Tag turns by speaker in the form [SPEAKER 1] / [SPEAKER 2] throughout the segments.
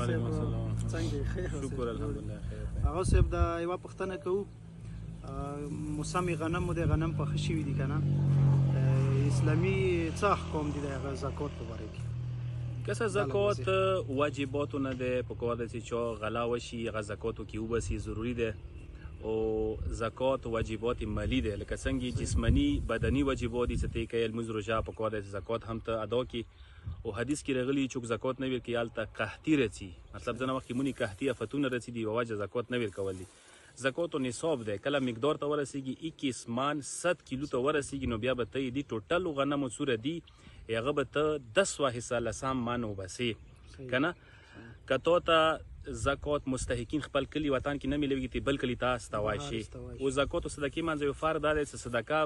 [SPEAKER 1] صاحب څنګه یې؟ خیر
[SPEAKER 2] شکر الحمدلله خیر.
[SPEAKER 1] هغه صاحب د یوه پوښتنه کوو، موسم غنم د غنم پخه شوي دي که نه، اسلامي څه احکام دي د هغه زکات په باره کې؟
[SPEAKER 2] کسا زکات واجباتو نه ده، پکار ده چې غلا وشي هغه زکاتو کې وبسي، ضروری ده. او زکات واجبات مالی ده، لکه څنګه جسمانی بدني واجبات دي چې ته المز روزه پکار ده زکات هم ته ادا کی. او حدیث کې راغلی چې زکات نه ورکړي الته قحطي رچی، مطلب ځنه وخت مونږ قحطي افتونه رچی دی واجب زکات نه ورکول دي. زکات او نصاب ده کله مقدار ته ورسیږي 21 من 100 کیلو ته ورسیږي نو بیا به ته دی ټوټل غنم سوره دی هغه به ته 10 حصہ لسام من وبسي کنه. کته ته زکات مستحقین خپل کلی وطن کې نه ملوي ته بل کلی تاسو ته واشي. او زکات او صدقې منځ یو فرق ده چې صدقه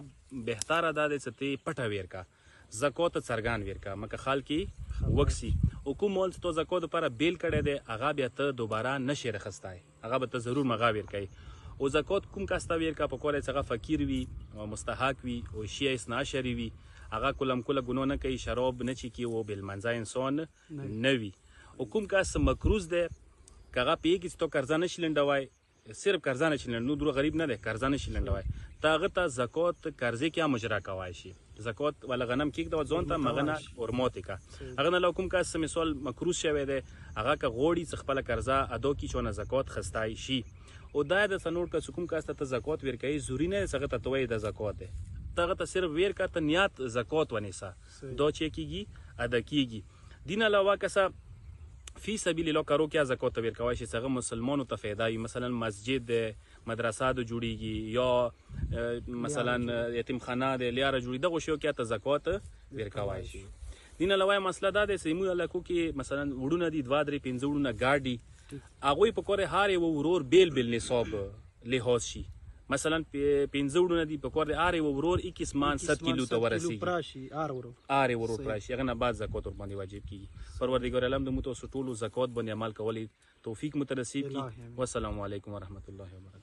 [SPEAKER 2] بهتره ده چې ته پټه ورکا، زکات څرګان ورکا مکه خال کې وکسي. او کوم مول ته زکات لپاره بیل کړي ده هغه بیا ته دوباره نشي رخصتای، هغه به ته ضرور مغا ورکای. او زکات کوم کاستا ورکا په کوله څنګه فقیر وي او مستحق وي او شیعه اسناشری وي، هغه کلم کله ګناه نه کوي، شراب نه چي کی او بل منځه انسان نه وي. او کوم کاس مکروز ده کغه پیږي چې تو قرض نه شلندوای، صرف قرض نه شلند نو درو غریب نه ده، قرض نه شلندوای تاغه ته زکات قرضې کې مجرا کوای شي. زکات ولا غنم کې د ځون ته مغنه اورماتیکا هغه نه لو کوم کاس مثال مکروز شوی ده هغه که غوړي خپل قرضه ادا کی چونه زکات خستای شي. او دا د سنور کا کوم کاس ته زکات ورکای زوري نه څنګه ته توي د زکات ده تاغه ته صرف ورکا ته نیت زکات ونیسا دو چې کیږي ادا کیږي. دین علاوه کسا فی سبیل الله کارو کې زکات ورکوي چې څنګه مسلمانانو ته فایده وي، مثلا مسجد مدرسه د جوړیږي یا مثلا یتیم خانه د لیاره جوړي دغه شو کې ته زکات ورکوي شي. دین علاوه مسله دا ده چې موږ علاقو کې مثلا وړونه دي 2 3 5 وړونه گاډي هغه په کوره هاري و ورور بیل بیل نصاب له شي، مثلا 5 وړونه دي په کوره هاري و ورور 21 مان 7 کیلو ته ورسیږي
[SPEAKER 1] پراشي
[SPEAKER 2] آره ورور پراشي هغه نه بعد زکات ور باندې واجب کیږي. پروردګار عالم د مو ته ټولو زکات باندې عمل کولی توفیق متنصیب کی. والسلام علیکم ورحمت الله وبرکاته.